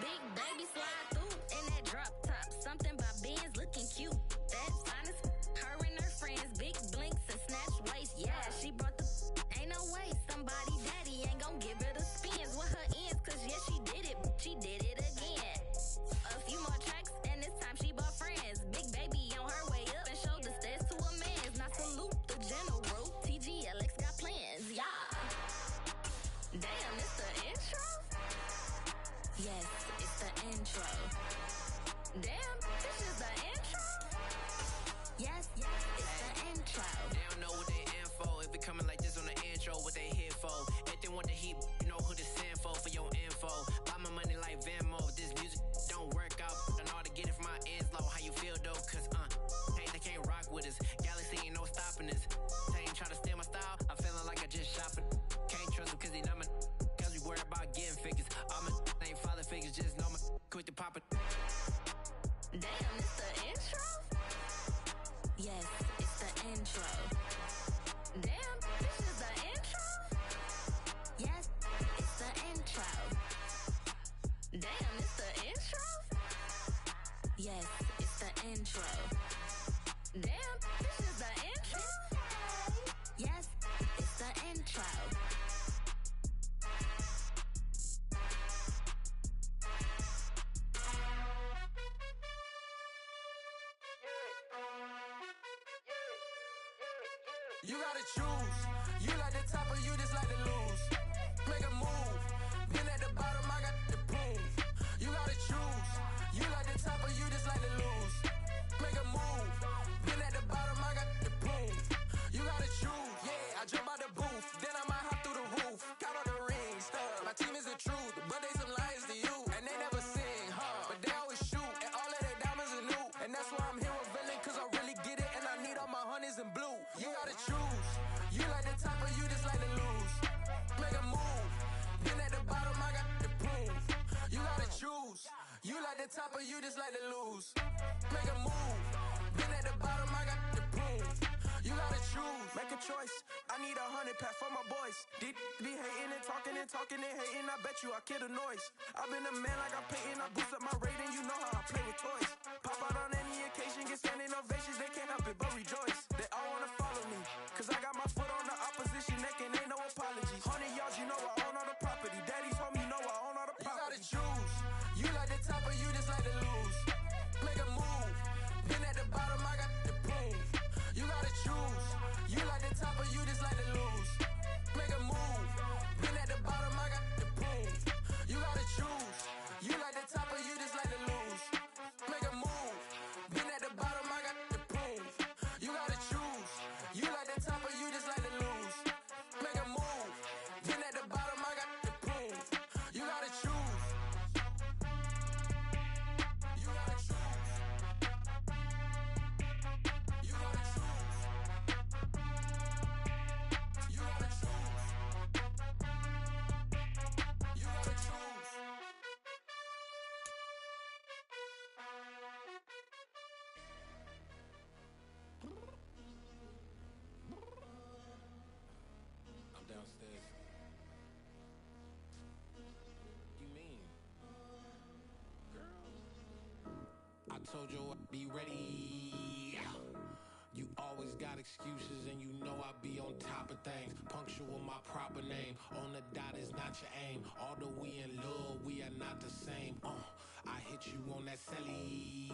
Big baby slide through in that drop top. Something about Benz looking cute. That's honest. Her and her friends, big blinks and snatch waist. Yeah, she brought the. Ain't no way somebody daddy ain't gon' give her the spins with her ends. Cause yeah, she did it. She did it again. A few more tracks and this time she bought friends. Big baby on her way up and showed the stairs to a man's. Now salute the general. TGLX got plans. Yeah. Damn, it's the intro? Yes, it's the intro. Damn, this is the intro? Yes, it's the intro. They don't know what they in for. If it coming like this on the intro, what they here for? If they want the heat, you know who to send for your info. Buy my money like Venmo. If this music don't work out, I know how to get it from my ends low. How you feel though? Cause hey, they can't rock with us. Galaxy ain't no stopping us. They ain't try to steal my style. I'm feeling like I just shopping. Can't trust him cause he not my. Cause we worried about getting figures. All my ain't father figures, just know my quick to pop it. Damn, it's the intro? Yes, it's the intro. Damn, this is the intro? Yes, it's the intro. Damn, it's the intro? Yes, it's the intro. Damn, this is the intro? Yes, it's the intro. You gotta choose. You like the top or you just like to lose. Make a move. Been at the bottom, I got the proof. You gotta choose. You like the top or you just like to lose. Make a move. Been at the bottom, I got the proof. You gotta choose. Yeah, I jump out the booth. Then I might hop through the roof. Count all the rings. My team is the truth, but they some liars to you. And they never sing, but they always shoot. And all of their diamonds are new. And that's why I'm here with villain, cause I really get it. And I need all my honeys in blue. You gotta choose. You like the top or you just like to lose. Make a move. Been at the bottom, I got the proof. You gotta choose. You like the top or you just like to lose. Make a move. Been at the bottom, I got the proof. You gotta choose. Make a choice. I need 100 pack for my boys. Did be hating and talking and hating. I bet you I kill the noise. I've been a man like I'm Peyton. I boost up my rating. You know how I play with toys. Pop out on any occasion, get standing ovations. They can't help it but rejoice. They all wanna follow me, cause I got my foot on the opposition neck and ain't no apologies. 100 yards, you know I own all the property. Daddy's home, you know I own all the property. You gotta choose. You like the top or you just like to lose. Make a move. Been at the bottom, I got the proof. You gotta choose. You like the top or you just like to lose. Make a move. Been at the bottom, I got the proof. You gotta choose. You like the top or you just like to lose. Make a move. Been at the bottom, I got the proof. You gotta choose. You like the top or you just like to lose. Make a move. Been at the bottom, I got the proof. You gotta choose. You gotta choose. You gotta choose. You gotta choose. You gotta choose. I'm downstairs. You mean? Girl, I told you I'd be ready. You always got excuses and you know I be on top of things. Punctual my proper name. On the dot is not your aim. Although we in love, we are not the same. I hit you on that celly.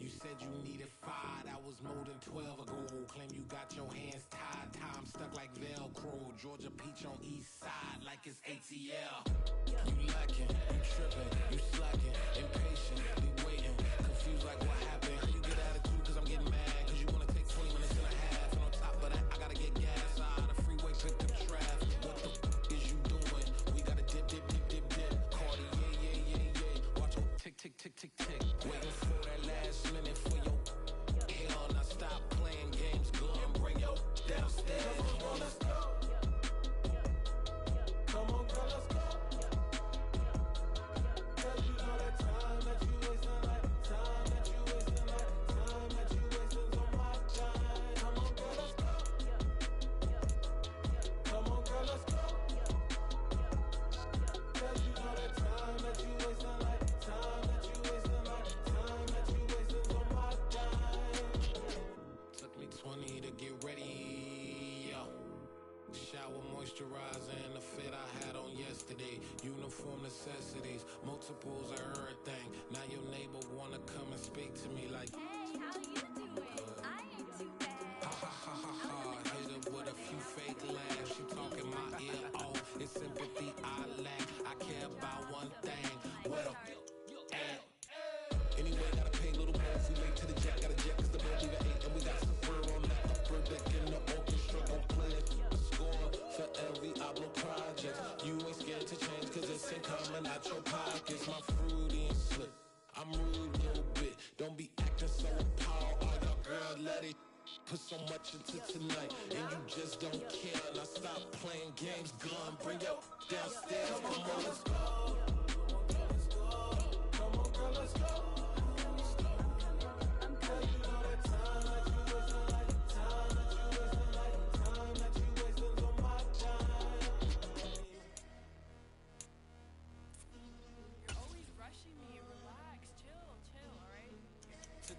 You said you needed 5, that was more than 12 ago. Claim you got your hands tied, time stuck like Velcro. Georgia Peach on east side like it's ATL. You lacking, you tripping, you slacking, impatient, be waiting, confused like what happened. You get attitude cause I'm getting mad, cause you wanna take 20 minutes and a half. And on top of that, I gotta get gas out of the freeway, pick up traffic. What the f is you doing? We gotta dip, dip, dip, dip, dip. Cardi, yeah. Watch your tick, tick, tick, tick, tick. Waiting for that last minute for your hell. Now stop playing games, girl, and bring your downstairs. Come on, girl, let's go. Come on, girl, let's go. Cause you know that time that you wasting, like time that you wasting, like time that you wasting on my time. Come on, girl, let's go. Come on, girl, let's go. Cause you know that time that you shower, moisturizer, and the fit I had on yesterday. Uniform necessities, multiples of everything. Now your neighbor wanna come and speak to me like, Hey, how you doing? I ain't too bad. ha ha ha ha ha. Hit her with a few fake laughs. She talking my ear off. It's sympathy I lack. I care about one thing. What a at. Anyway, gotta pay a little more if we late to the jet. Got a jet cause the boat leave at 8 and we got some fur on the upper deck in the orchestra. Gon' play it, score for every Ablo project. You ain't scared to change cause it's in common out your pockets. My fruity and slip, I'm rude a little bit. Don't be acting so appalled. All y'all girl, let it put so much into tonight and you just don't care. Now stop playing games, gun, bring your downstairs. Come on, let's go. Come on, girl, let's go.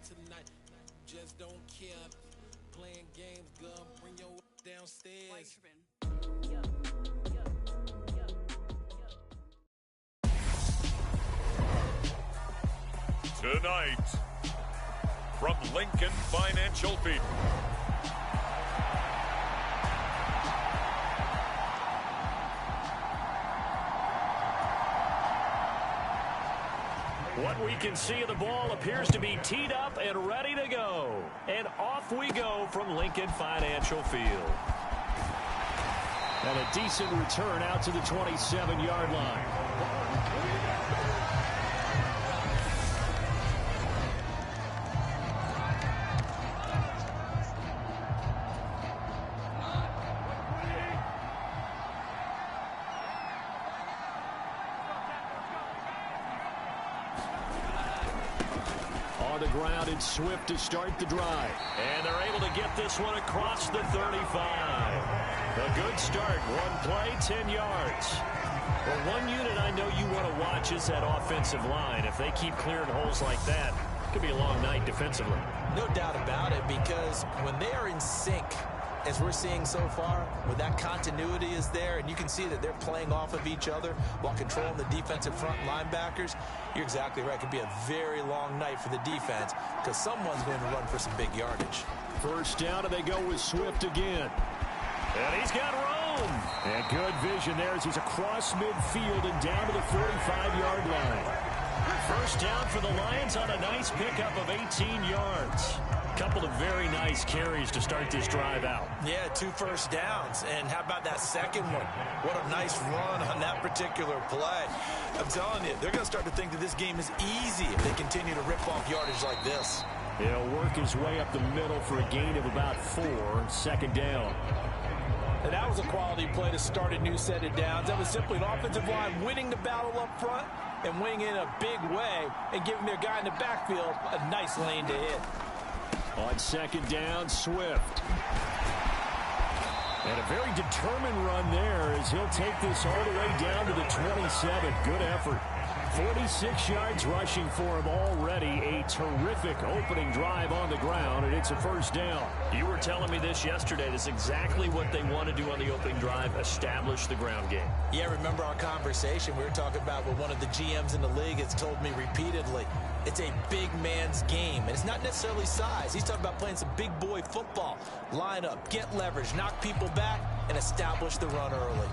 Tonight, just don't care. Playing games, gun, bring your downstairs. Tonight, from Lincoln Financial Field. What we can see of the ball appears to be teed up and ready to go. And off we go from Lincoln Financial Field. And a decent return out to the 27-yard line. Ground, it's Swift to start the drive. And they're able to get this one across the 35. A good start. One play, 10 yards. Well, one unit I know you want to watch is that offensive line. If they keep clearing holes like that, it could be a long night defensively. No doubt about it, because when they are in sync, as we're seeing so far, when that continuity is there and you can see that they're playing off of each other while controlling the defensive front linebackers, you're exactly right. It could be a very long night for the defense because someone's going to run for some big yardage. First down, and they go with Swift again. And he's got room. And good vision there as he's across midfield and down to the 45-yard line. First down for the Lions on a nice pickup of 18 yards. Couple of very nice carries to start this drive out. Yeah, 2 first downs. And how about that second one? What a nice run on that particular play. I'm telling you, they're going to start to think that this game is easy if they continue to rip off yardage like this. He'll work his way up the middle for a gain of about 4. Second down. And that was a quality play to start a new set of downs. That was simply an offensive line winning the battle up front and winning in a big way and giving their guy in the backfield a nice lane to hit. On second down, Swift. And a very determined run there as he'll take this all the way down to the 27. Good effort. 46 yards rushing for him already. A terrific opening drive on the ground, and it's a first down. You were telling me this yesterday. This is exactly what they want to do on the opening drive, establish the ground game. Yeah, remember our conversation? We were talking about what one of the GMs in the league has told me repeatedly. It's a big man's game, and it's not necessarily size. He's talking about playing some big boy football. Line up, get leverage, knock people back, and establish the run early.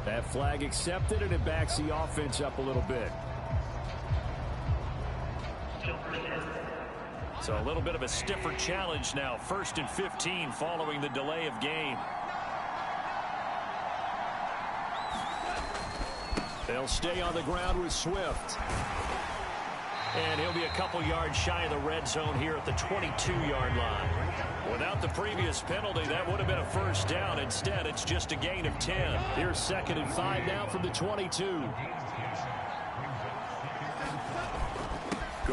That flag accepted, and it backs the offense up a little bit. So a little bit of a stiffer challenge now. 1st and 15 following the delay of game. They'll stay on the ground with Swift. And he'll be a couple yards shy of the red zone here at the 22-yard line. Without the previous penalty, that would have been a first down. Instead, it's just a gain of 10. Here's 2nd and 5 now from the 22.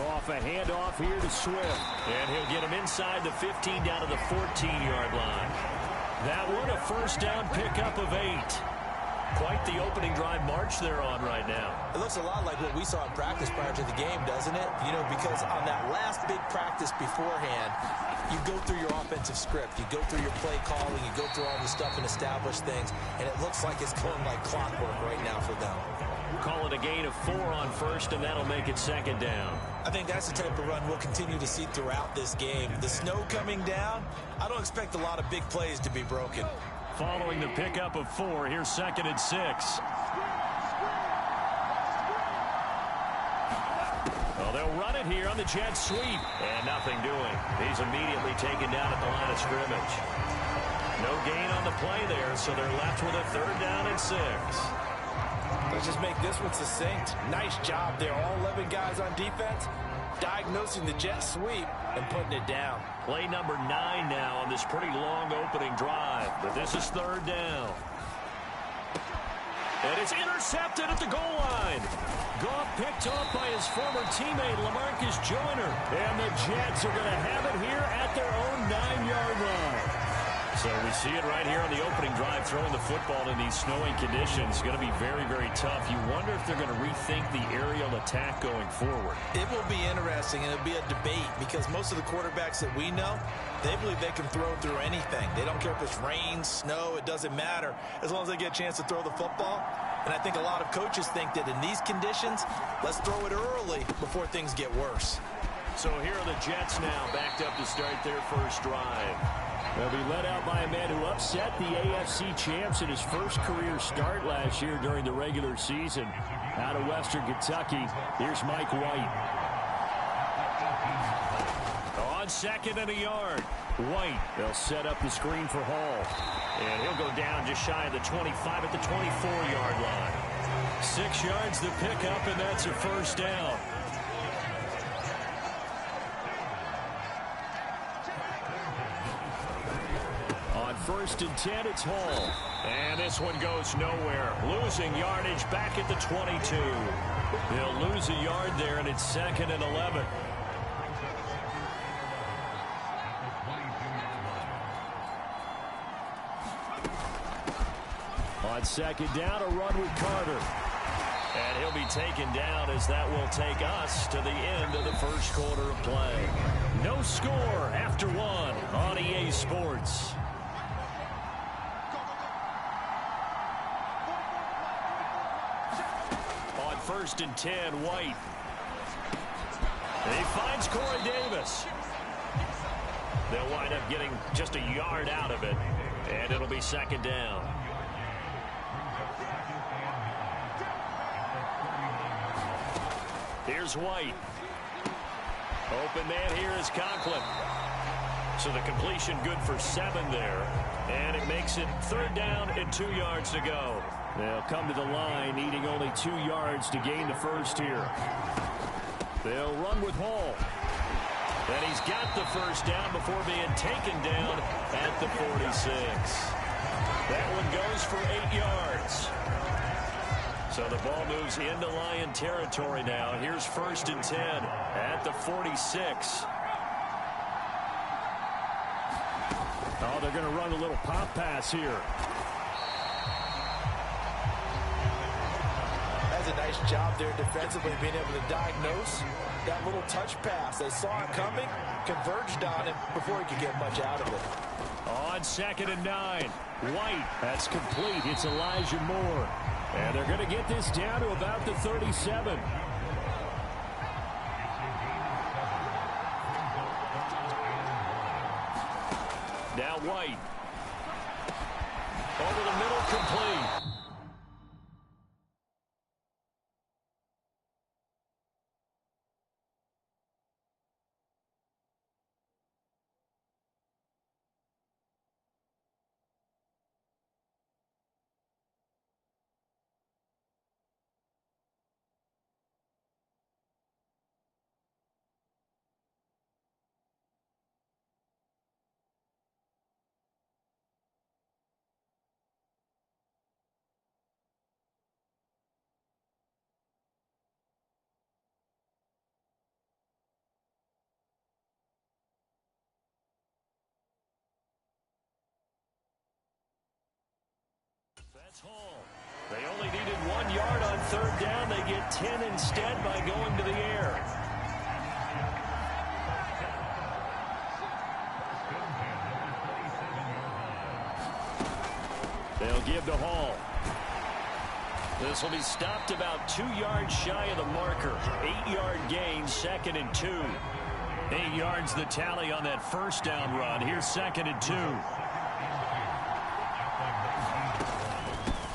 Go off a handoff here to Swift. And he'll get him inside the 15 down to the 14-yard line. That one a first down pickup of 8. Quite the opening drive march they're on right now. It looks a lot like what we saw in practice prior to the game, doesn't it? You know, because on that last big practice beforehand, you go through your offensive script. You go through your play calling. You go through all the stuff and establish things. And it looks like it's going like clockwork right now for them. Call it a gain of 4 on first, and that'll make it second down. I think that's the type of run we'll continue to see throughout this game. The snow coming down, I don't expect a lot of big plays to be broken. Following the pickup of 4, here's second and 6. Well, they'll run it here on the jet sweep. And nothing doing. He's immediately taken down at the line of scrimmage. No gain on the play there, so they're left with a third down and 6. Let's just make this one succinct. Nice job there. All 11 guys on defense diagnosing the jet sweep and putting it down. Play number 9 now on this pretty long opening drive, but this is third down. And it's intercepted at the goal line. Goff picked off by his former teammate LaMarcus Joyner. And the Jets are going to have it here at their own 9-yard line. So we see it right here on the opening drive, throwing the football in these snowing conditions. Going to be very, very tough. You wonder if they're going to rethink the aerial attack going forward. It will be interesting, and it'll be a debate because most of the quarterbacks that we know, they believe they can throw through anything. They don't care if it's rain, snow, it doesn't matter as long as they get a chance to throw the football. And I think a lot of coaches think that in these conditions, let's throw it early before things get worse. So here are the Jets now backed up to start their first drive. They'll be led out by a man who upset the AFC champs in his first career start last year during the regular season. Out of Western Kentucky, here's Mike White. On second and a yard. White, they'll set up the screen for Hall. And he'll go down just shy of the 25 at the 24-yard line. 6 yards to pick up, and that's a first down. First and 10, it's Hall. And this one goes nowhere. Losing yardage back at the 22. He'll lose a yard there, and it's second and 11. On second down, a run with Carter. And he'll be taken down as that will take us to the end of the first quarter of play. No score after 1 on EA Sports. First and 10, White. And he finds Corey Davis. They'll wind up getting just a yard out of it, and it'll be second down. Here's White. Open man here is Conklin. So the completion good for 7 there, and it makes it third down and 2 yards to go. They'll come to the line, needing only 2 yards to gain the first here. They'll run with Hall. And he's got the first down before being taken down at the 46. That one goes for 8 yards. So the ball moves into Lion territory now. Here's first and 10 at the 46. Oh, they're going to run a little pop pass here. A nice job there defensively, being able to diagnose that little touch pass. They saw it coming, converged on it before he could get much out of it. On second and 9, White, that's complete. It's Elijah Moore. And they're going to get this down to about the 37. Now White. Over the middle, complete. They only needed 1 yard on third down. They get 10 instead by going to the air. They'll give to Hall. This will be stopped about 2 yards shy of the marker. 8-yard gain, 2nd and 2. 8 yards the tally on that first down run. Here's 2nd and 2.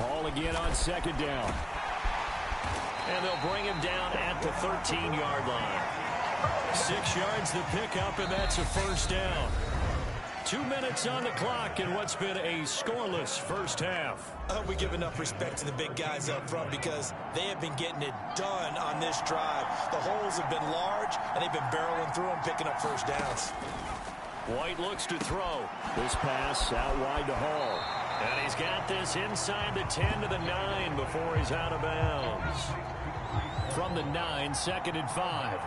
Hall again on 2nd down. And they'll bring him down at the 13-yard line. 6 yards the pickup, and that's a first down. 2 minutes on the clock in what's been a scoreless first half. I hope we give enough respect to the big guys up front because they have been getting it done on this drive. The holes have been large, and they've been barreling through them, picking up first downs. White looks to throw. This pass out wide to Hall. And he's got this inside the 10 to the 9 before he's out of bounds. From the 9, 2nd and 5.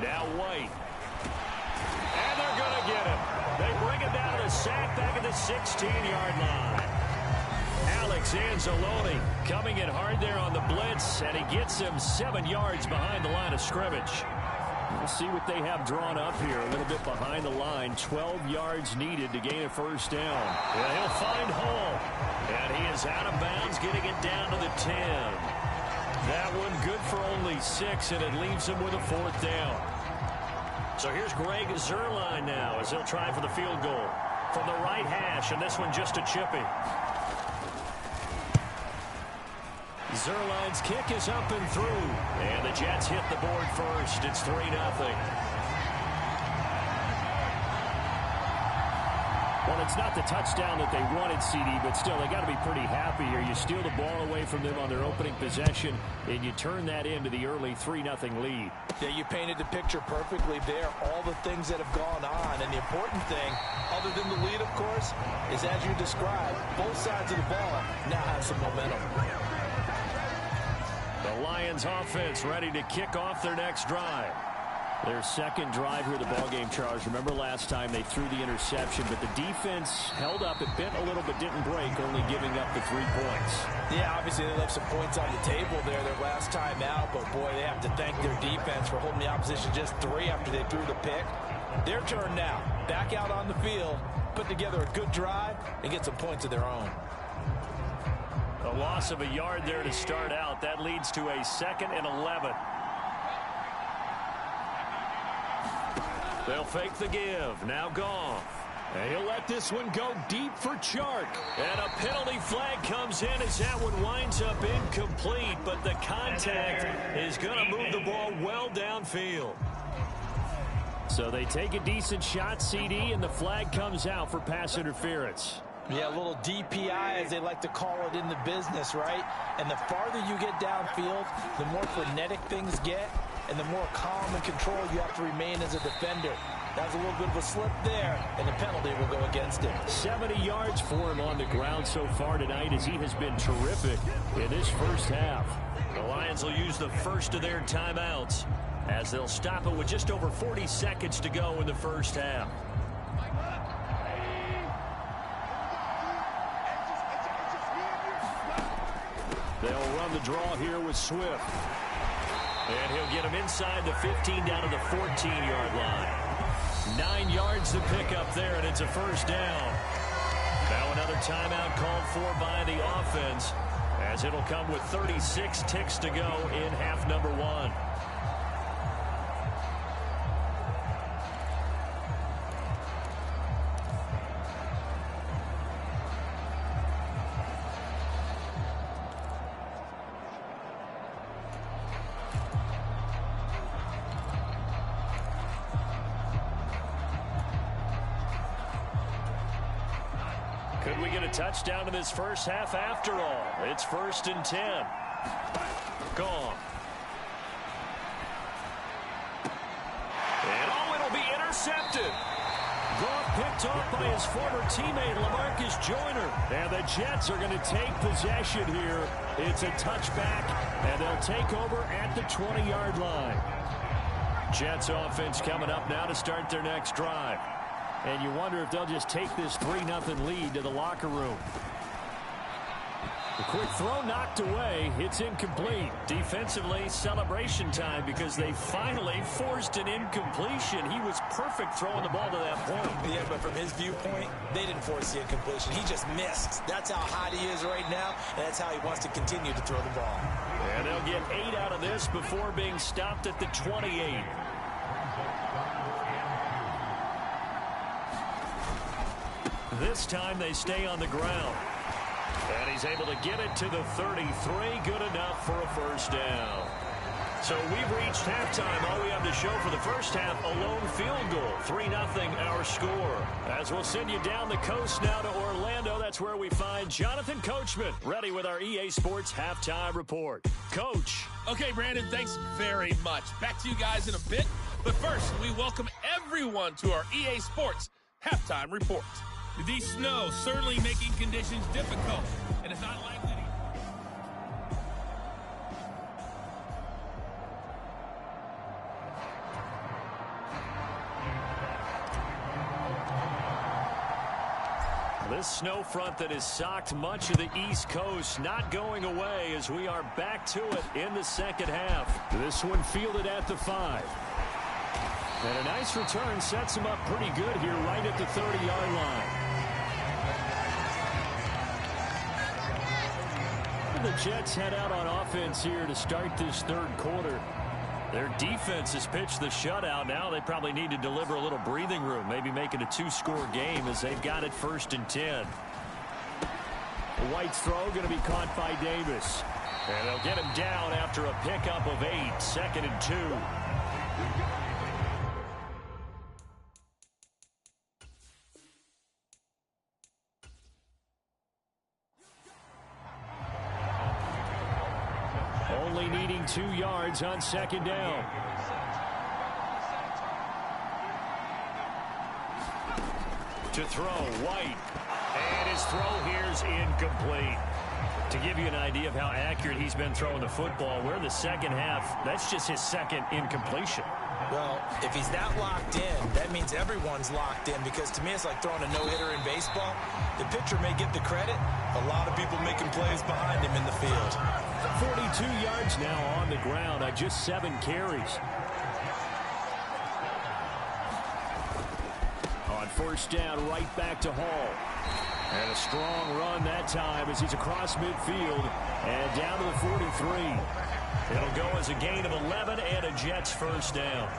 Now White. And they're going to get him. They bring him down to the sack back at the 16-yard line. Alex Anzalone coming in hard there on the blitz, and he gets him 7 yards behind the line of scrimmage. We'll see what they have drawn up here. A little bit behind the line. 12 yards needed to gain a first down. And he'll find Hall. And he is out of bounds, getting it down to the 10. That one good for only 6, and it leaves him with a 4th down. So here's Greg Zuerlein now as he'll try for the field goal from the right hash, and this one just a chippy. Zuerlein's kick is up and through, and the Jets hit the board first. It's 3-0. Well, it's not the touchdown that they wanted, CD, but still, they got to be pretty happy here. You steal the ball away from them on their opening possession, and you turn that into the early 3-0 lead. Yeah, you painted the picture perfectly there. All the things that have gone on, and the important thing, other than the lead, of course, is as you described, both sides of the ball now have some momentum. The Lions offense ready to kick off their next drive. Their second drive here of the ballgame, Charles. Remember last time they threw the interception, but the defense held up. It bent a little but didn't break, only giving up the 3 points. Yeah, obviously they left some points on the table there their last time out, but boy, they have to thank their defense for holding the opposition just 3 after they threw the pick. Their turn now. Back out on the field, put together a good drive, and get some points of their own. A loss of a yard there to start out. That leads to a 2nd and 11. They'll fake the give. Now Goff. And he'll let this one go deep for Chark. And a penalty flag comes in as that one winds up incomplete. But the contact is going to move the ball well downfield. So they take a decent shot, CD, and the flag comes out for pass interference. Yeah, a little DPI, as they like to call it in the business, right? And the farther you get downfield, the more frenetic things get, and the more calm and control you have to remain as a defender. That was a little bit of a slip there, and the penalty will go against him. 70 yards for him on the ground so far tonight, as he has been terrific in this first half. The Lions will use the first of their timeouts, as they'll stop it with just over 40 seconds to go in the first half. They'll run the draw here with Swift. And he'll get him inside the 15 down to the 14-yard line. 9 yards to pick up there, and it's a first down. Now another timeout called for by the offense, as it'll come with 36 ticks to go in half number 1. Could we get a touchdown in this first half after all? It's 1st and 10. Gone. And it'll be intercepted. Goff picked off by his former teammate LaMarcus Joyner. And the Jets are going to take possession here. It's a touchback, and they'll take over at the 20-yard line. Jets offense coming up now to start their next drive. And you wonder if they'll just take this 3-0 lead to the locker room. The quick throw knocked away. It's incomplete. Defensively, celebration time because they finally forced an incompletion. He was perfect throwing the ball to that point. Yeah, but from his viewpoint, they didn't force the incompletion. He just missed. That's how hot he is right now, and that's how he wants to continue to throw the ball. And they'll get 8 out of this before being stopped at the 28. This time they stay on the ground. And he's able to get it to the 33. Good enough for a first down. So we've reached halftime. All we have to show for the first half, a lone field goal. 3-0 our score. As we'll send you down the coast now to Orlando. That's where we find Jonathan Coachman, ready with our EA Sports Halftime Report. Coach. Okay, Brandon, thanks very much. Back to you guys in a bit. But first, we welcome everyone to our EA Sports Halftime Report. The snow certainly making conditions difficult, and it's not likely to... This snow front that has socked much of the East Coast not going away as we are back to it in the second half. This one fielded at the 5. And a nice return sets him up pretty good here right at the 30-yard line. The Jets head out on offense here to start this third quarter. Their defense has pitched the shutout. Now they probably need to deliver a little breathing room, maybe make it a 2-score game as they've got it 1st and 10. White's throw going to be caught by Davis. And they'll get him down after a pickup of 8, 2nd and 2. Only needing 2 yards on 2nd down. To throw, White. And his throw here's incomplete. To give you an idea of how accurate he's been throwing the football, we're in the second half. That's just his 2nd incompletion. Well, if he's that locked in, that means everyone's locked in, because to me it's like throwing a no-hitter in baseball. The pitcher may get the credit. A lot of people making plays behind him in the field. 42 yards now on the ground on just 7 carries. On 1st down, right back to Hall. And a strong run that time as he's across midfield and down to the 43. It'll go as a gain of 11 and a Jets 1st down.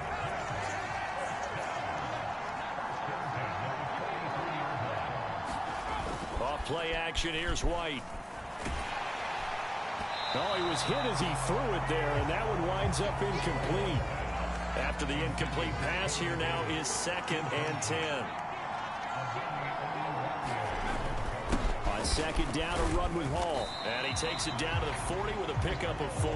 Off play action, here's White. Oh, he was hit as he threw it there, and that one winds up incomplete. After the incomplete pass, here now is 2nd and 10. On 2nd down, a run with Hall. And he takes it down to the 40 with a pickup of 4.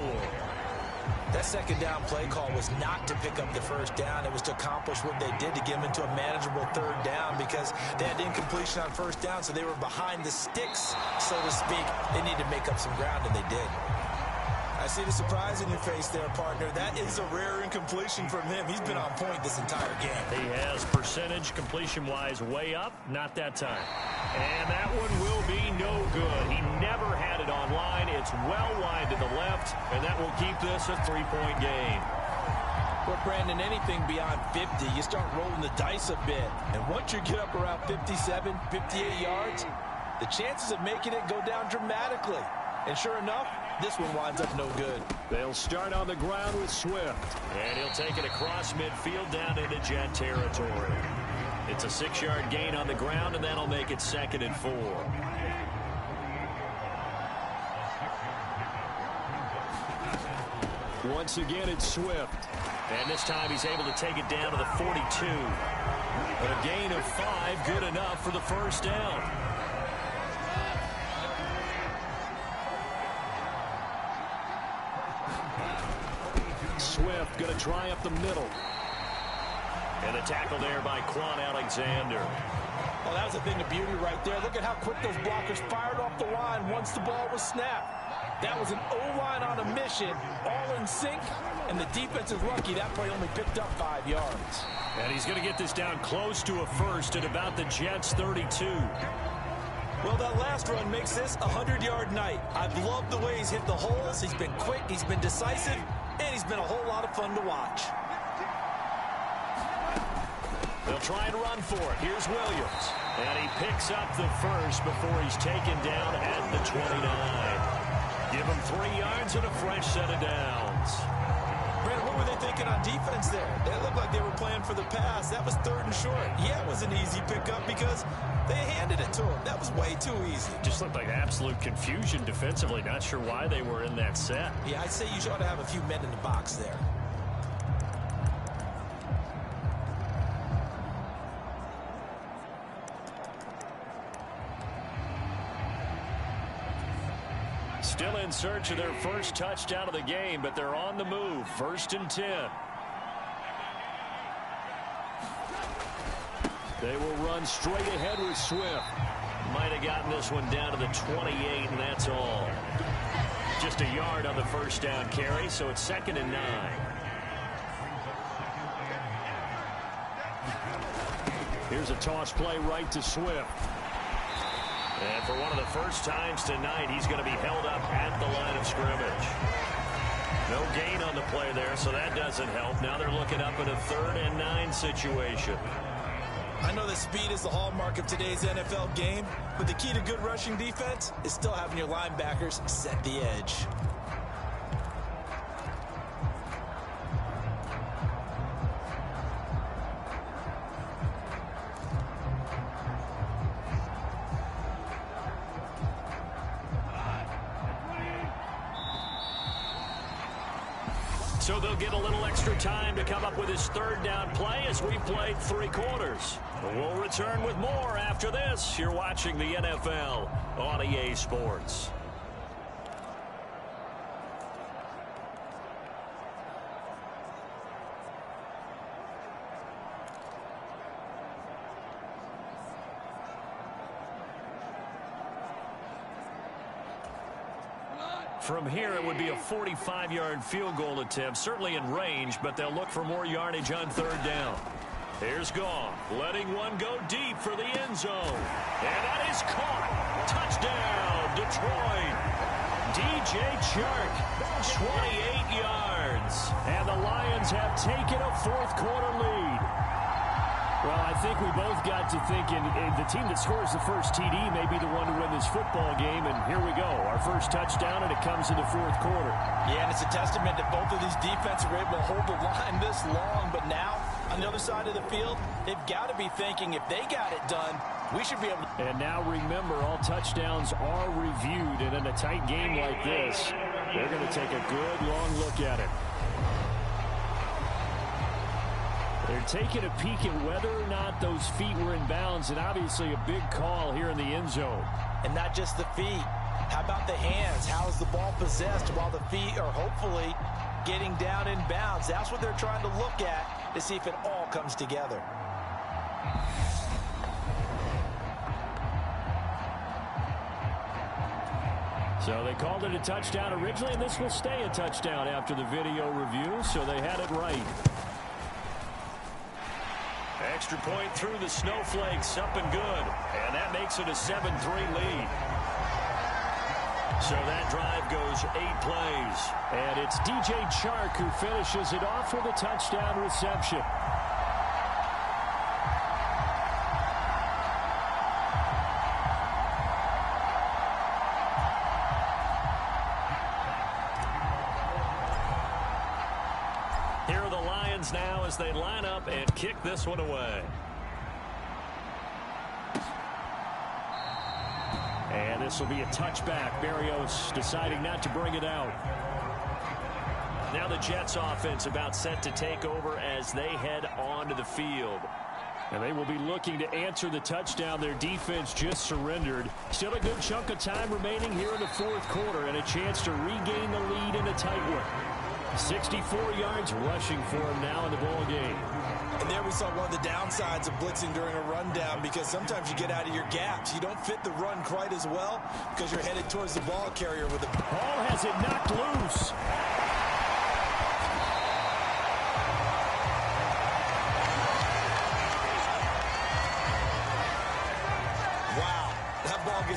That 2nd down play call was not to pick up the 1st down. It was to accomplish what they did to get them into a manageable 3rd down, because they had incompletion on 1st down, so they were behind the sticks, so to speak. They needed to make up some ground, and they did. I see the surprise in your face there, partner. That is a rare incompletion from him. He's been on point this entire game. He has percentage completion-wise way up. Not that time. And that one will be no good. He never had it on line. It's well wide to the left, and that will keep this a 3-point game. Well, Brandon, anything beyond 50, you start rolling the dice a bit. And once you get up around 57, 58 yards, the chances of making it go down dramatically. And sure enough, this one winds up no good. They'll start on the ground with Swift. And he'll take it across midfield down into Jet territory. It's a 6-yard gain on the ground, and that'll make it 2nd and 4. Once again, it's Swift. And this time he's able to take it down to the 42. A gain of 5, good enough for the 1st down. Swift going to try up the middle. And a tackle there by Quan Alexander. Well, that was a thing of beauty right there. Look at how quick those blockers fired off the line once the ball was snapped. That was an O-line on a mission, all in sync, And the defense is lucky that play only picked up 5 yards. And he's going to get this down close to a first at about the Jets' 32. Well, that last run makes this a 100-yard night. I've loved the way he's hit the holes. He's been quick, he's been decisive, and he's been a whole lot of fun to watch. They'll try and run for it. Here's Williams. And he picks up the first before he's taken down at the 29. Give him 3 yards and a fresh set of downs. Brandon, what were they thinking on defense there? They looked like they were playing for the pass. That was 3rd and short. Yeah, it was an easy pickup because they handed it to him. That was way too easy. Just looked like absolute confusion defensively. Not sure why they were in that set. Yeah, I'd say you ought to have a few men in the box there. Still in search of their first touchdown of the game, but they're on the move. 1st and 10. They will run straight ahead with Swift. Might have gotten this one down to the 28, and that's all. Just a yard on the first down carry, so it's 2nd and 9. Here's a toss play right to Swift. And for one of the first times tonight, he's going to be held up at the line of scrimmage. No gain on the play there, so that doesn't help. Now they're looking up at a 3rd and 9 situation. I know that speed is the hallmark of today's NFL game, but the key to good rushing defense is still having your linebackers set the edge. So they'll get a little extra time to come up with his 3rd down play as we've played 3 quarters. We'll return with more after this. You're watching the NFL on EA Sports. From here, it would be a 45-yard field goal attempt, certainly in range, but they'll look for more yardage on 3rd down. Here's Goff, letting one go deep for the end zone. And that is caught. Touchdown, Detroit. DJ Chark, 28 yards. And the Lions have taken a 4th quarter lead. Well, I think we both got to thinking the team that scores the first TD may be the one to win this football game, and here we go. Our first touchdown, and it comes in the 4th quarter. Yeah, and it's a testament that both of these defenses were able to hold the line this long, but now, on the other side of the field, they've got to be thinking if they got it done, we should be able to. And now remember, all touchdowns are reviewed, and in a tight game like this, they're going to take a good long look at it. They're taking a peek at whether or not those feet were in bounds, and obviously a big call here in the end zone. And not just the feet. How about the hands? How is the ball possessed while the feet are hopefully getting down in bounds? That's what they're trying to look at to see if it all comes together. So they called it a touchdown originally, and this will stay a touchdown after the video review, so they had it right. Extra point through the snowflakes, up and good. And that makes it a 7-3 lead. So that drive goes 8 plays. And it's DJ Chark who finishes it off with a touchdown reception. Here are the Lions now as they line up and kick this one away. And this will be a touchback. Berrios deciding not to bring it out. Now the Jets offense about set to take over as they head onto the field. And they will be looking to answer the touchdown their defense just surrendered. Still a good chunk of time remaining here in the 4th quarter and a chance to regain the lead in a tight one. 64 yards rushing for him now in the ball game. And there we saw one of the downsides of blitzing during a rundown, because sometimes you get out of your gaps. You don't fit the run quite as well because you're headed towards the ball carrier with the ball has it knocked loose.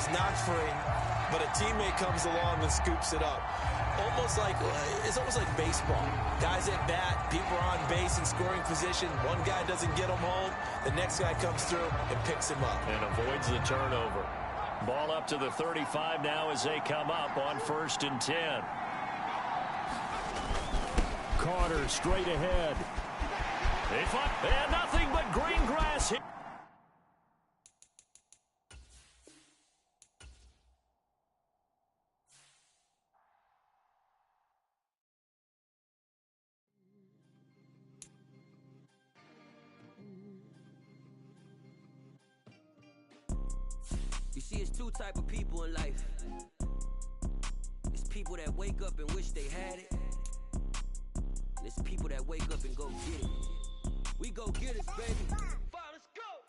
He's not free, but a teammate comes along and scoops it up. It's almost like baseball. Guys at bat, people are on base in scoring position. One guy doesn't get him home. The next guy comes through and picks him up. And avoids the turnover. Ball up to the 35 now as they come up on 1st and 10. Carter straight ahead. They fought, and nothing but green grass here. You see, it's two type of people in life. It's people that wake up and wish they had it. And it's people that wake up and go get it. We go get it, baby.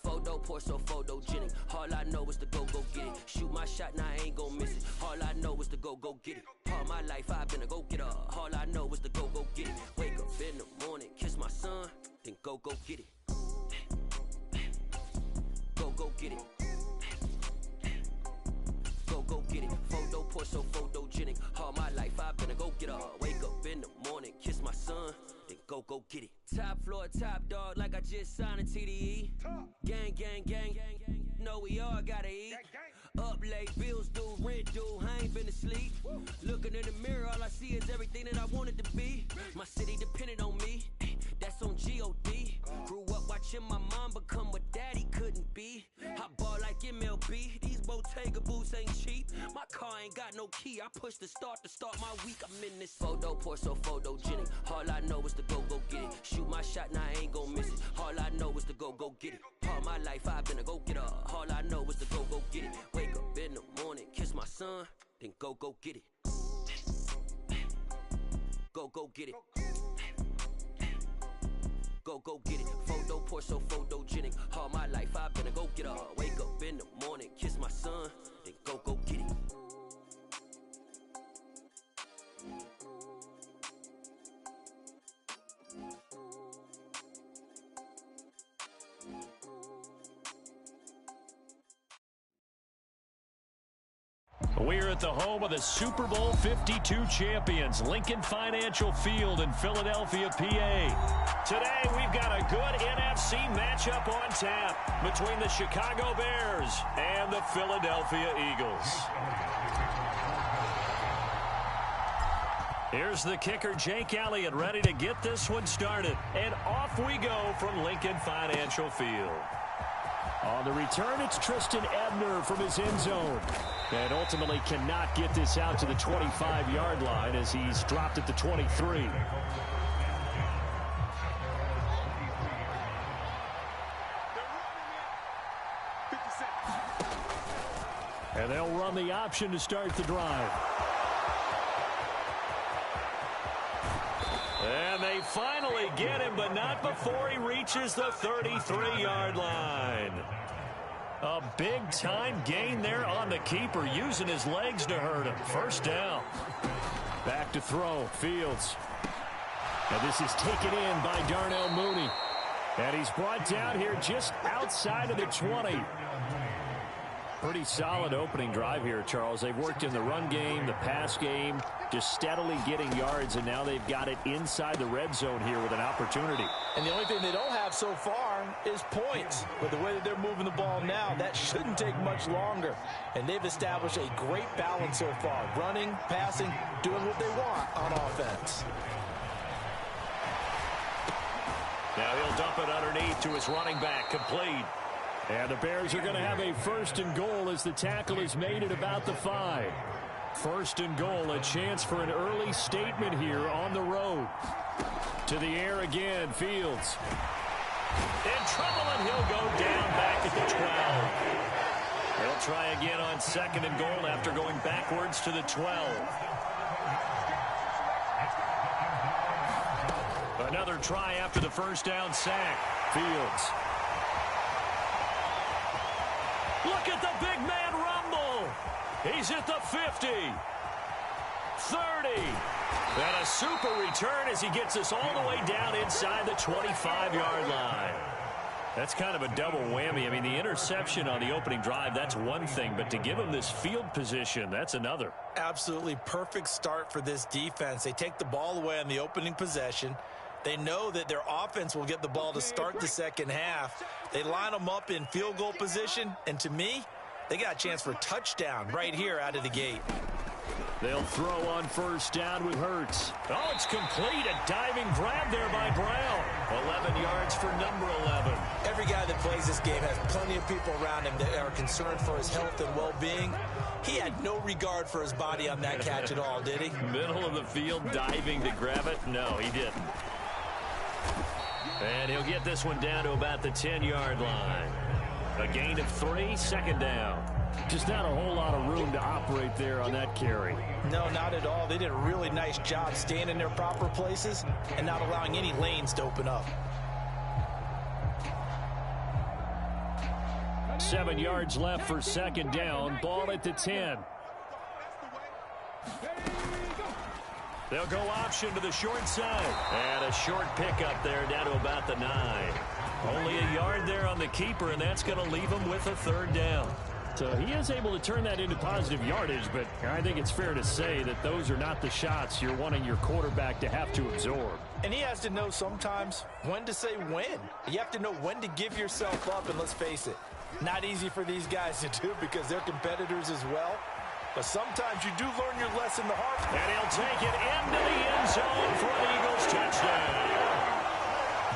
Photo poor, so photogenic. All I know is to go get it. Shoot my shot, now I ain't gon' miss it. All I know is to go get it. All my life I've been a go-getter. All I know is to go get it. Wake up in the morning, kiss my son, then go get it. Go get it. Go get it. Photo poor, so photogenic. All my life I've been a go-getter. Wake up in the morning, kiss my son, then go get it. Top floor, top dog, like I just signed a TDE. Gang, gang, gang, gang, gang. Know we all gotta eat. Up late, bills due, rent due, I ain't been asleep. Looking in the mirror, all I see is everything that I wanted to be. My city depended on me, that's on G.O.D. Grew up watching my mom become what daddy couldn't be. I ball like MLB, these Bottega boots ain't cheap. My car ain't got no key, I push the start to start my week. I'm in this photo poor, so photogenic. All I know is to go get it. Shoot my shot, now I ain't gon' miss it. All I know is to go get it. All my life I've been a go-getter. All I know is to go get it. Wake up in the morning, kiss my son, then go get it. Go get it. Go get it. Photo poor, so photogenic. All my life I've been a go-getter. Wake up in the morning, kiss my son, then go get it. We're at the home of the Super Bowl 52 champions, Lincoln Financial Field in Philadelphia, PA. Today, we've got a good NFC matchup on tap between the Chicago Bears and the Philadelphia Eagles. Here's the kicker, Jake Elliott, ready to get this one started. And off we go from Lincoln Financial Field. On the return, it's Tristan Ebner from his end zone. And ultimately cannot get this out to the 25-yard line as he's dropped at the 23. And they'll run the option to start the drive. And they finally get him, but not before he reaches the 33-yard line. A big-time gain there on the keeper, using his legs to hurt him. First down. Back to throw, Fields. And this is taken in by Darnell Mooney. And he's brought down here just outside of the 20. Pretty solid opening drive here, Charles. They've worked in the run game, the pass game, just steadily getting yards, and now they've got it inside the red zone here with an opportunity. And the only thing they don't have so far is points. But the way that they're moving the ball now, that shouldn't take much longer. And they've established a great balance so far. Running, passing, doing what they want on offense. Now he'll dump it underneath to his running back, complete. And the Bears are going to have a 1st and goal as the tackle is made at about the 5. 1st and goal, a chance for an early statement here on the road. To the air again, Fields. In trouble, and he'll go down back at the 12. They'll try again on 2nd and goal after going backwards to the 12. Another try after the first down sack. Fields. Look at the big man rumble. He's at the 50. 30. And a super return as he gets us all the way down inside the 25-yard line. That's kind of a double whammy. I mean, the interception on the opening drive, that's one thing, but to give them this field position, that's another. Absolutely perfect start for this defense. They take the ball away on the opening possession. They know that their offense will get the ball to start the second half. They line them up in field goal position, and to me, they got a chance for a touchdown right here out of the gate. They'll throw on first down with Hurts. Oh, it's complete. A diving grab there by Brown. 11 yards for number 11. Every guy that plays this game has plenty of people around him that are concerned for his health and well-being. He had no regard for his body on that catch at all, did he? Middle of the field, diving to grab it? No, he didn't. And he'll get this one down to about the 10-yard line. A gain of 3, second down. Just not a whole lot of room to operate there on that carry. No, not at all. They did a really nice job staying in their proper places and not allowing any lanes to open up. 7 yards left for second down. Ball at the 10. They'll go option to the short side. And a short pickup there down to about the 9. Only a yard there on the keeper, and that's going to leave him with a third down. So he is able to turn that into positive yardage, but I think it's fair to say that those are not the shots you're wanting your quarterback to have to absorb. And he has to know sometimes when to say when. You have to know when to give yourself up, and let's face it, not easy for these guys to do because they're competitors as well. But sometimes you do learn your lesson the hard way. And he'll take it into the end zone for an Eagles touchdown.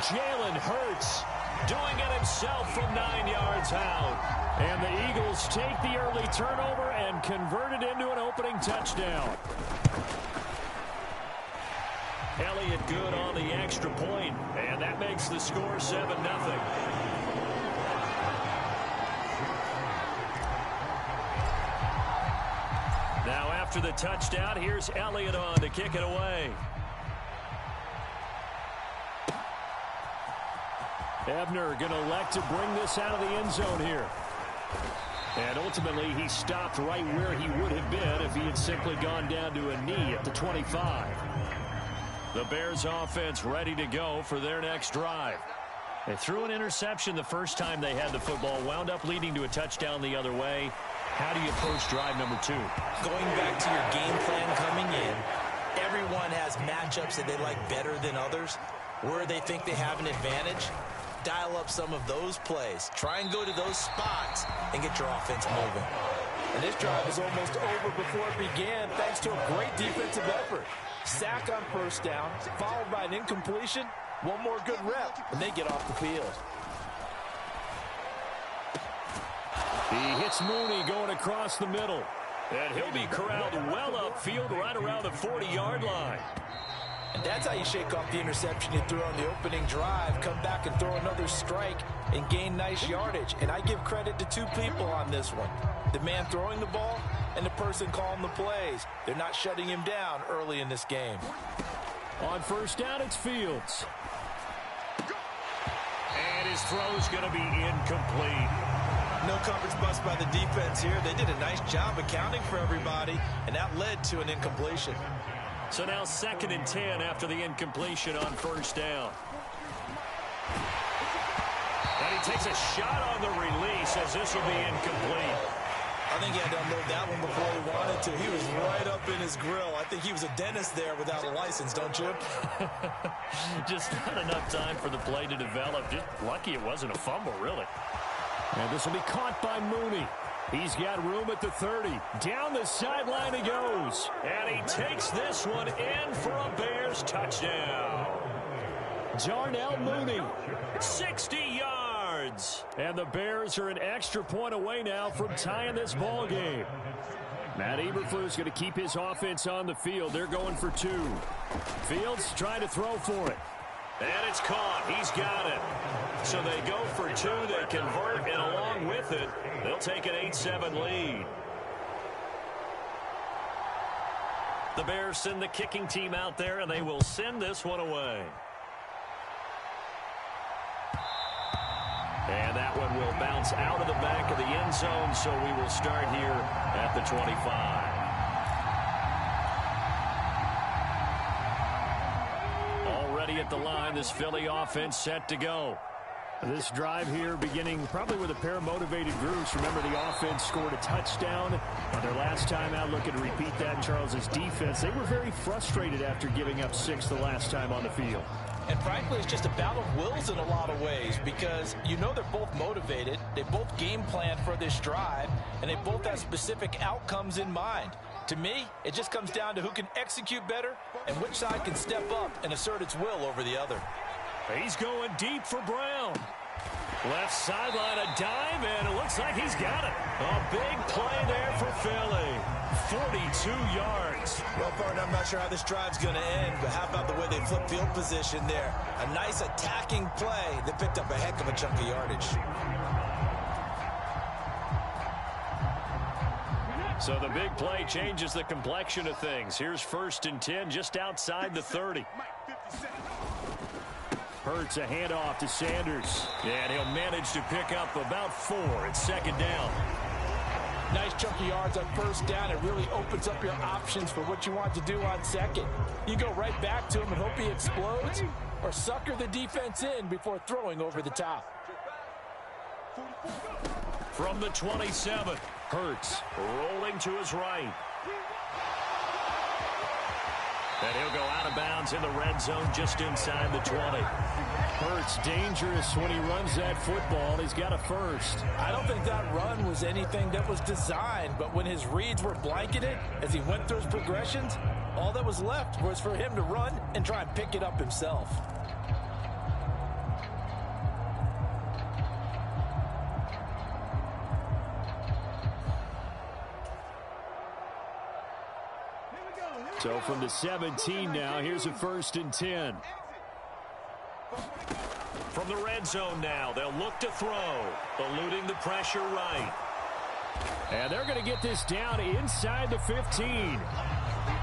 Jalen Hurts doing it himself from 9 yards out. And the Eagles take the early turnover and convert it into an opening touchdown. Elliott good on the extra point, and that makes the score 7-0. Now after the touchdown, here's Elliott on to kick it away. Ebner going to elect to bring this out of the end zone here. And ultimately, he stopped right where he would have been if he had simply gone down to a knee at the 25. The Bears offense ready to go for their next drive. They threw an interception the first time they had the football, wound up leading to a touchdown the other way. How do you approach drive number 2? Going back to your game plan coming in, everyone has matchups that they like better than others. Where they think they have an advantage, dial up some of those plays. Try and go to those spots and get your offense moving. And this drive is almost over before it began thanks to a great defensive effort. Sack on first down, followed by an incompletion. One more good rep, and they get off the field. He hits Mooney going across the middle. And he'll be corralled well upfield right around the 40-yard line. And that's how you shake off the interception you threw on the opening drive. Come back and throw another strike and gain nice yardage. And I give credit to two people on this one. The man throwing the ball and the person calling the plays. They're not shutting him down early in this game. On first down, it's Fields. And his throw's going to be incomplete. No coverage bust by the defense here. They did a nice job accounting for everybody, and that led to an incompletion. So now 2nd and 10 after the incompletion on first down. And he takes a shot on the release as this will be incomplete. I think he had to unload that one before he wanted to. He was right up in his grill. I think he was a dentist there without a license, don't you? Just not enough time for the play to develop. Just lucky it wasn't a fumble, really. And this will be caught by Mooney. He's got room at the 30. Down the sideline he goes. And he takes this one in for a Bears touchdown. Darnell Mooney, 60 yards. And the Bears are an extra point away now from tying this ball game. Matt Eberflus going to keep his offense on the field. They're going for 2. Fields trying to throw for it. And it's caught. He's got it. So they go for 2. They convert, and along with it, they'll take an 8-7 lead. The Bears send the kicking team out there, and they will send this one away. And that one will bounce out of the back of the end zone, so we will start here at the 25. At the line, this Philly offense set to go. This drive here beginning probably with a pair of motivated groups. Remember, the offense scored a touchdown on their last time out. Looking to repeat that in Charles's defense. They were very frustrated after giving up 6 the last time on the field. And frankly, it's just a battle of wills in a lot of ways because you know they're both motivated. They both game plan for this drive, and they both have specific outcomes in mind. To me, it just comes down to who can execute better and which side can step up and assert its will over the other. He's going deep for Brown. Left sideline, a dive, and it looks like he's got it. A big play there for Philly. 42 yards. Well, Barton, I'm not sure how this drive's going to end, but how about the way they flip field position there? A nice attacking play that picked up a heck of a chunk of yardage. So the big play changes the complexion of things. Here's 1st and 10 just outside the 30. Hurts a handoff to Sanders. And he'll manage to pick up about 4 at 2nd down. Nice chunk of yards on 1st down. It really opens up your options for what you want to do on 2nd. You go right back to him and hope he explodes, or sucker the defense in before throwing over the top. From the 27, Hurts rolling to his right. And he'll go out of bounds in the red zone just inside the 20. Hurts dangerous when he runs that football. He's got a 1st. I don't think that run was anything that was designed, but when his reads were blanketed as he went through his progressions, all that was left was for him to run and try and pick it up himself. So from the 17 now, here's a 1st and 10. From the red zone now, they'll look to throw, eluding the pressure right. And they're going to get this down inside the 15.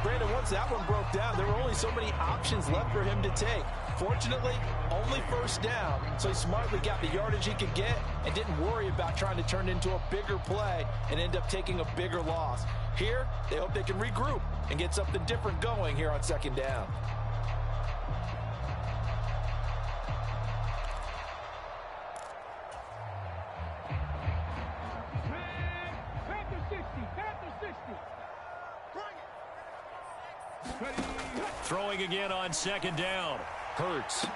Brandon, once that one broke down, there were only so many options left for him to take. Fortunately, only 1st down, so he smartly got the yardage he could get and didn't worry about trying to turn it into a bigger play and end up taking a bigger loss. Here, they hope they can regroup and get something different going here on 2nd down. Throwing again on 2nd down. Hurts.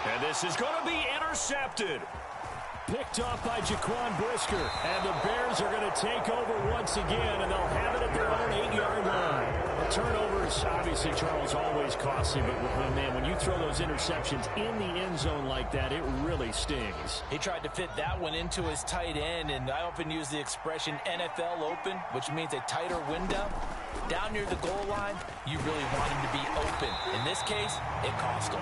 And this is going to be intercepted. Picked off by Jaquan Brisker. And the Bears are going to take over once again, and they'll have it at their own 8-yard line. Turnovers, obviously, Charles, always costly, but man, when you throw those interceptions in the end zone like that, it really stings. He tried to fit that one into his tight end, and I often use the expression NFL open, which means a tighter window. Down near the goal line, you really want him to be open. In this case, it cost him.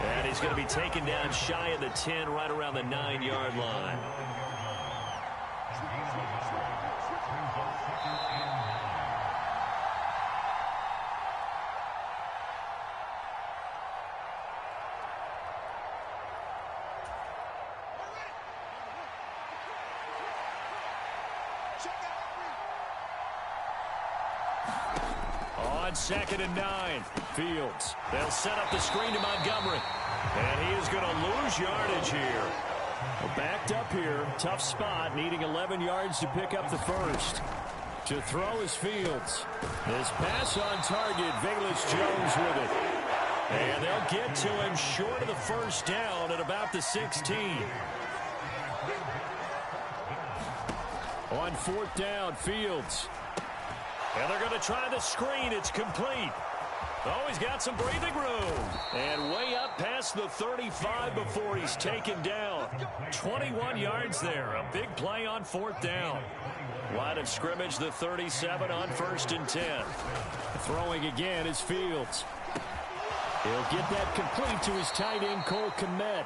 And he's going to be taken down shy of the 10, right around the 9-yard line. On 2nd and 9, Fields. They'll set up the screen to Montgomery. And he is going to lose yardage here. Well, backed up here, tough spot, needing 11 yards to pick up the 1st. To throw is Fields. This pass on target, Velus-Jones with it. And they'll get to him short of the 1st down at about the 16. On 4th down, Fields. And they're going to try the screen. It's complete. Oh, he's got some breathing room. And way up past the 35 before he's taken down. 21 yards there. A big play on 4th down. Line of scrimmage, the 37 on 1st and 10. Throwing again is Fields. He'll get that complete to his tight end, Cole Kmet.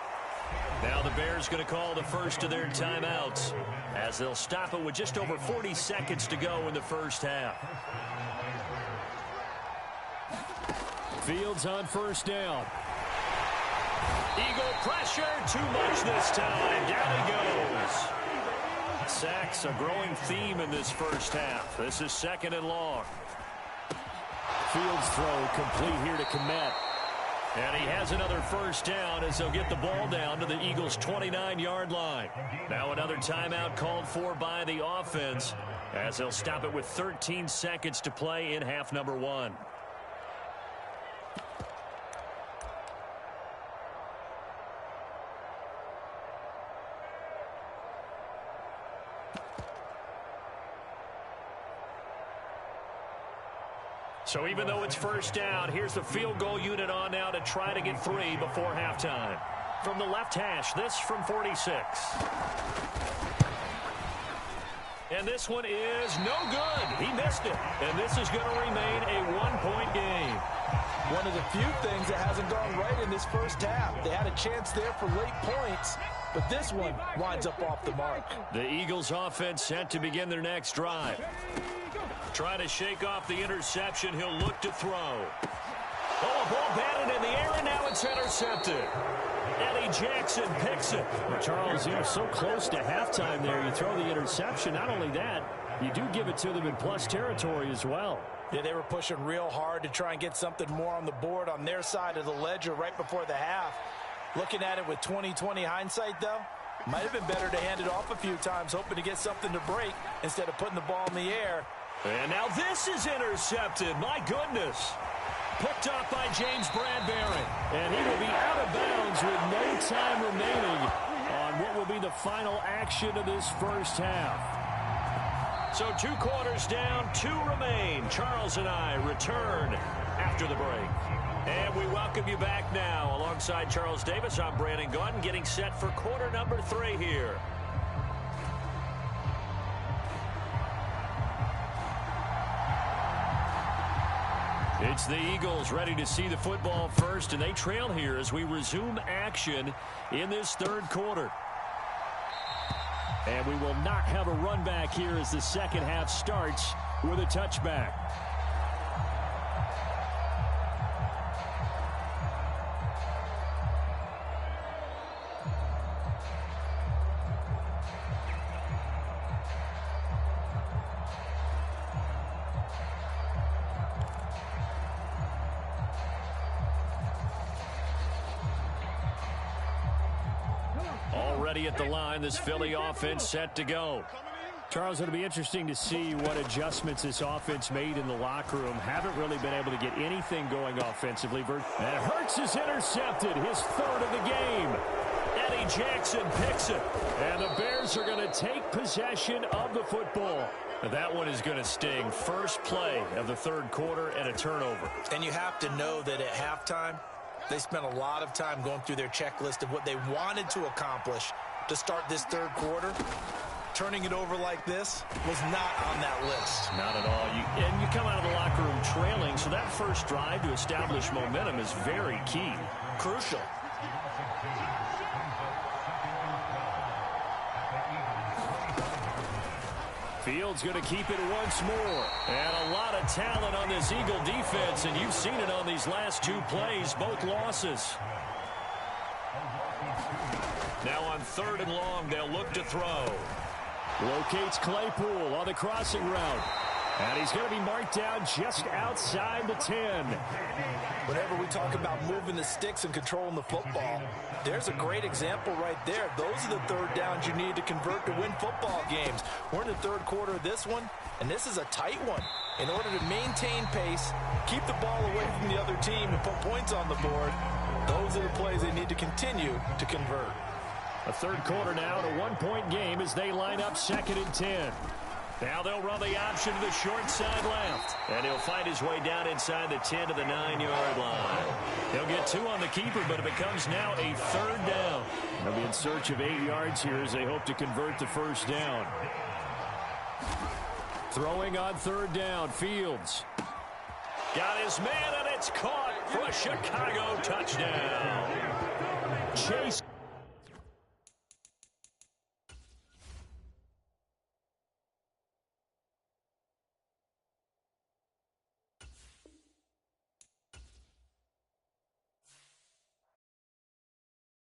Now the Bears going to call the first of their timeouts as they'll stop it with just over 40 seconds to go in the first half. Fields on 1st down. Eagle pressure, too much this time. Down he goes. Sacks, a growing theme in this first half. This is 2nd and long. Fields throw complete here to Kmet. And he has another first down as they'll get the ball down to the Eagles' 29-yard line. Now another timeout called for by the offense as they'll stop it with 13 seconds to play in half number 1. So even though it's first down, here's the field goal unit on now to try to get 3 before halftime. From the left hash, this from 46. And this one is no good. He missed it. And this is going to remain a 1-point game. One of the few things that hasn't gone right in this first half. They had a chance there for late points, but this one winds up off the mark. The Eagles offense set to begin their next drive. Trying to shake off the interception. He'll look to throw. Oh, a ball batted in the air, and now it's intercepted. Eddie Jackson picks it. Well, Charles, you're so close to halftime there. You throw the interception. Not only that, you do give it to them in plus territory as well. Yeah, they were pushing real hard to try and get something more on the board on their side of the ledger right before the half. Looking at it with 20/20 hindsight, though, might have been better to hand it off a few times, hoping to get something to break instead of putting the ball in the air. And now this is intercepted. My goodness. Picked off by James Bradbury. And he will be out of bounds with no time remaining on what will be the final action of this first half. So 2 quarters down, 2 remain. Charles and I return after the break. And we welcome you back now. Alongside Charles Davis, I'm Brandon Gaudin, getting set for quarter number 3 here. It's the Eagles ready to see the football first, and they trail here as we resume action in this third quarter. And we will not have a run back here as the second half starts with a touchback. Already at the line, this Philly offense set to go. Charles, it'll be interesting to see what adjustments this offense made in the locker room. Haven't really been able to get anything going offensively. And Hurts is intercepted, his 3rd of the game. Eddie Jackson picks it. And the Bears are going to take possession of the football. That one is going to sting. First play of the third quarter and a turnover. And you have to know that at halftime, they spent a lot of time going through their checklist of what they wanted to accomplish to start this third quarter. Turning it over like this was not on that list. Not at all. And you come out of the locker room trailing, so that first drive to establish momentum is very key. Crucial. Fields going to keep it once more. And a lot of talent on this Eagle defense, and you've seen it on these last 2 plays, both losses. Now on 3rd and long, they'll look to throw. Locates Claypool on the crossing route. And he's going to be marked down just outside the 10. Whenever we talk about moving the sticks and controlling the football, there's a great example right there. Those are the third downs you need to convert to win football games. We're in the third quarter of this one, and this is a tight one. In order to maintain pace, keep the ball away from the other team, and put points on the board, those are the plays they need to continue to convert. A third quarter now, to 1-point game as they line up 2nd and 10. Now they'll run the option to the short side left. And he'll find his way down inside the 10 to the 9-yard line. He'll get 2 on the keeper, but it becomes now a 3rd down. They'll be in search of 8 yards here as they hope to convert the first down. Throwing on 3rd down, Fields. Got his man, and it's caught for a Chicago touchdown. Chase